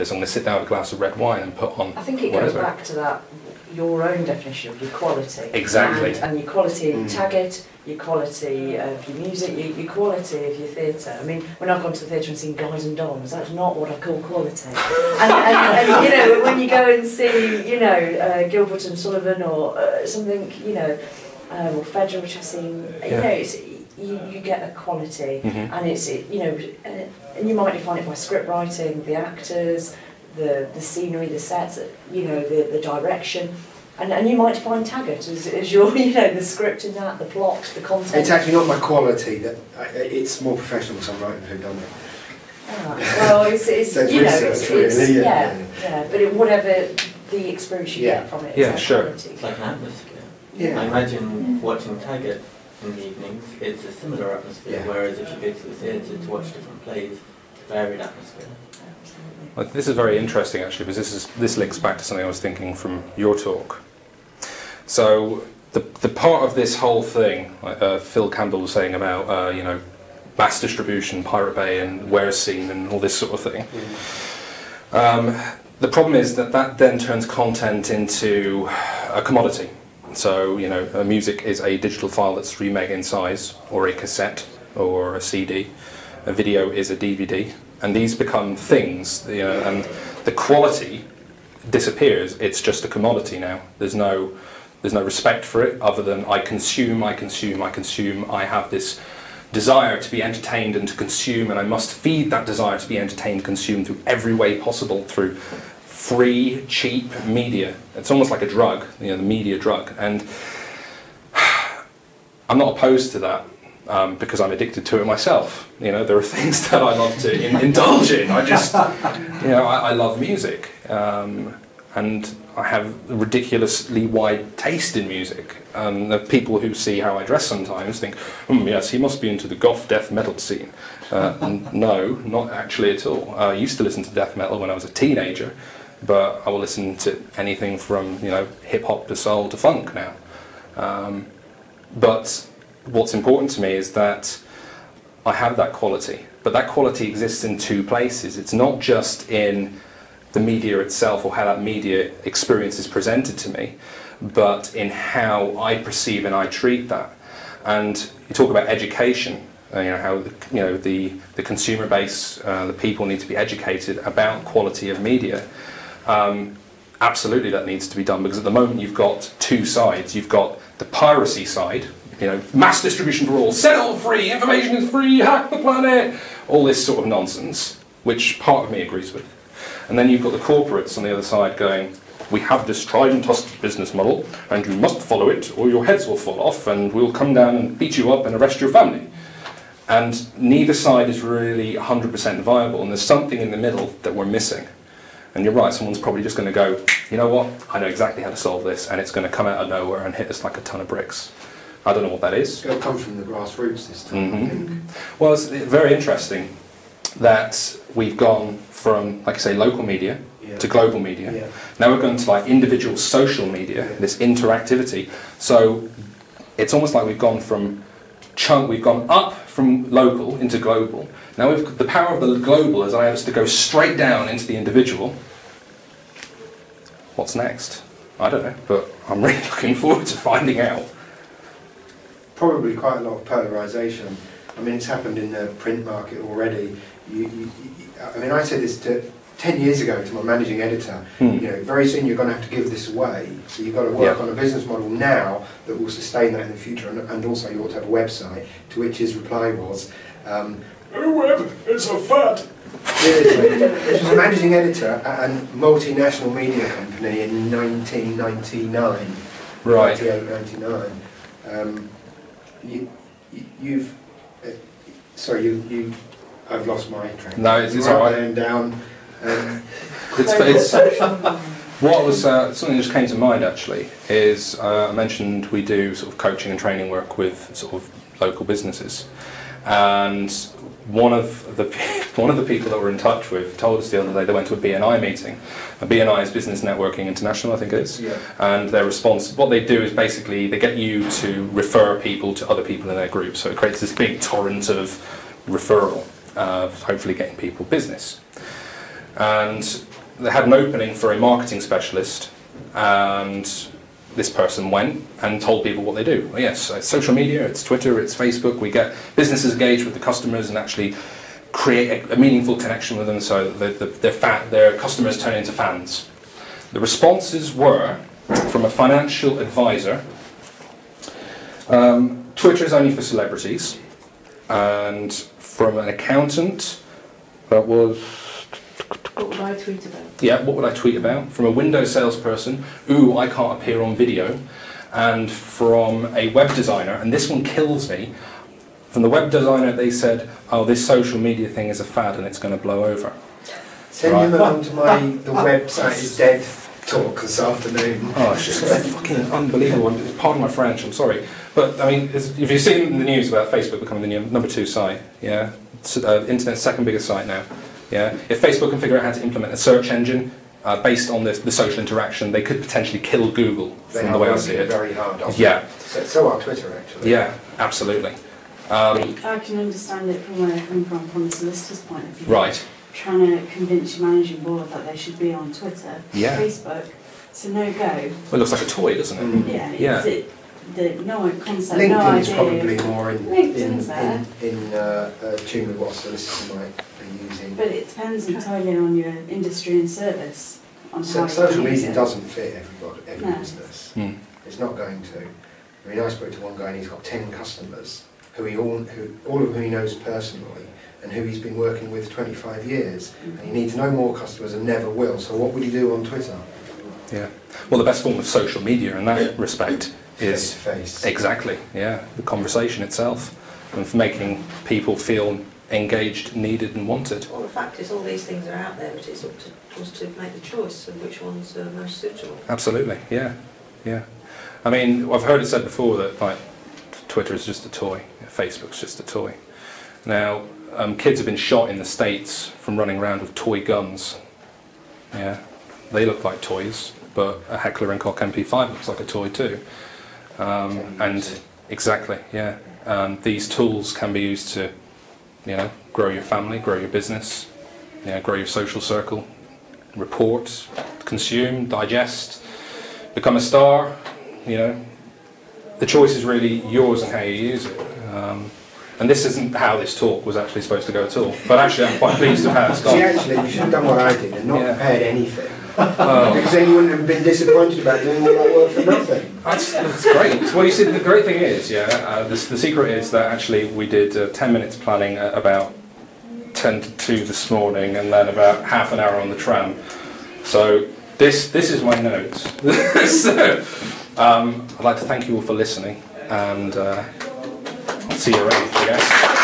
this. I'm going to sit down with a glass of red wine and put on. I think it goes back to that, your own definition of your quality. Exactly. And your quality of tag it, your quality of your music, your quality of your theatre. I mean, when I've gone to the theatre and seen Guys and Dons, that's not what I call quality. and you know, when you go and see, you know, Gilbert and Sullivan or something, you know, or Federer, which I've seen, you know, it's, you get a quality, and it's, you know, and you might define it by script writing, the actors, the scenery, the sets, you know, the direction. And you might define Taggart as your, you know, the script in that, the plot, the content. It's actually not my quality, that it's more professional because I'm writing who done it. Well, it's you know, it's really, yeah, but whatever the experience you get from it. Yeah, sure. Quality. It's like an atmosphere. Yeah. I imagine watching Taggart in the evenings, it's a similar atmosphere, whereas if you go to the theatre to watch different plays, it's a varied atmosphere. Well, this is very interesting actually, because this links back to something I was thinking from your talk. So the part of this whole thing, Phil Campbell was saying about you know, mass distribution, Pirate Bay, and Where's Seen, and all this sort of thing. The problem is that then turns content into a commodity. So, you know, music is a digital file that's 3 meg in size, or a cassette, or a CD. A video is a DVD, and these become things, you know, and the quality disappears. It's just a commodity now. There's no respect for it, other than I consume, I consume, I consume. I have this desire to be entertained and to consume, and I must feed that desire to be entertained, consumed through every way possible, through free, cheap media. It's almost like a drug, you know, the media drug. And I'm not opposed to that, because I'm addicted to it myself. You know, there are things that I love to indulge in. I just, you know, I love music. And I have a ridiculously wide taste in music. The people who see how I dress sometimes think, yes, he must be into the goth death metal scene. No, not actually at all. I used to listen to death metal when I was a teenager, but I will listen to anything from, you know, hip hop to soul to funk now. But what's important to me is that I have that quality, but that quality exists in 2 places. It's not just in the media itself or how that media experience is presented to me, but in how I perceive and I treat that. And you talk about education, you know, how the consumer base, the people need to be educated about quality of media. Absolutely, that needs to be done, because at the moment you've got 2 sides. You've got the piracy side, you know, mass distribution for all, set all free, information is free, hack the planet, all this sort of nonsense, which part of me agrees with. And then you've got the corporates on the other side going, we have this tried and tested business model, and you must follow it, or your heads will fall off, and we'll come down and beat you up and arrest your family. And neither side is really 100% viable, and there's something in the middle that we're missing. And you're right, someone's probably just going to go, you know what, I know exactly how to solve this, and it's going to come out of nowhere and hit us like a ton of bricks. I don't know what that is. It'll come from the grassroots this time, I think. Well, it's very interesting that we've gone from, like I say, local media to global media. Now we're going to like individual social media, this interactivity. So it's almost like we've gone from we've gone up from local into global. Now we've the power of the global has allowed us to go straight down into the individual. What's next? I don't know, but I'm really looking forward to finding out. Probably quite a lot of polarisation. I mean, it's happened in the print market already. I mean, I said this 10 years ago to my managing editor. You know, very soon you're going to have to give this away. So you've got to work on a business model now that will sustain that in the future, and also you ought to have a website. To which his reply was, "Oh, web, it's a fad." This was a managing editor at a multinational media company in 1999, right? 98, 99. I've lost my track. No, it's all right. And down. It's what was something that just came to mind actually is I mentioned we do sort of coaching and training work with sort of local businesses, and one of the people that we're in touch with told us the other day they went to a BNI meeting. A BNI is Business Networking International, I think it is. Yeah. And their response, what they do is basically they get you to refer people to other people in their group. So it creates this big torrent of referral, hopefully getting people business. and they had an opening for a marketing specialist, and this person went and told people what they do. Well, yes, it's social media, it's Twitter, it's Facebook. We get businesses engaged with the customers and actually create a meaningful connection with them, so that their customers turn into fans. The responses were from a financial advisor. Twitter is only for celebrities, and from an accountant, that was... What would I tweet about? Yeah, what would I tweet about? From a Windows salesperson, ooh, I can't appear on video. And from a web designer, and this one kills me, from the web designer they said, oh, this social media thing is a fad and it's going to blow over. Send him along to the website is dead talk this afternoon. Oh, it's just fucking unbelievable. Pardon my French, I'm sorry. But, I mean, if you've seen the news about Facebook becoming the number 2 site, yeah? It's, internet's second biggest site now. Yeah, if Facebook can figure out how to implement a search engine based on the social interaction, they could potentially kill Google. From the way I see it, very hard. Yeah. So are Twitter, actually. Yeah, absolutely. I can understand it from where I'm coming from the solicitor's point of view. Right. Trying to convince your managing board that they should be on Twitter, Yeah. Facebook. It's a no-go. Well, it looks like a toy, doesn't it? Yeah. No concept, no LinkedIn's idea. probably more in tune with what a solicitor might be using. But it depends entirely on your industry and service. On how Social you use media it. doesn't fit every No. business. Hmm. It's not going to. I mean, I spoke to one guy and he's got 10 customers who all of whom he knows personally and who he's been working with 25 years. And he needs no more customers and never will. So what would he do on Twitter? Yeah. Well, the best form of social media in that respect is Face-to-face. exactly, yeah, the conversation itself, and for making people feel engaged, needed, and wanted. Well, the fact is, all these things are out there, but it's up to us to make the choice of which ones are most suitable. Absolutely, yeah, yeah. I mean, I've heard it said before that like Twitter is just a toy, Facebook's just a toy. Now, kids have been shot in the States from running around with toy guns. Yeah, they look like toys, but a Heckler & Koch MP5 looks like a toy too. And exactly, yeah. These tools can be used to, grow your family, grow your business, grow your social circle, report, consume, digest, become a star. The choice is really yours and how you use it. And this isn't how this talk was actually supposed to go at all. But actually, I'm quite pleased with how it's gone. See, actually, you should have done what I did and not Yeah. prepared anything. Oh. Because then you wouldn't have been disappointed about doing all that work for nothing. That's great. Well, you see, the great thing is, the secret is that actually we did 10 minutes planning at about 10 to 2 this morning, and then about half an hour on the tram. So this is my notes. So I'd like to thank you all for listening, and I'll see you around, I guess.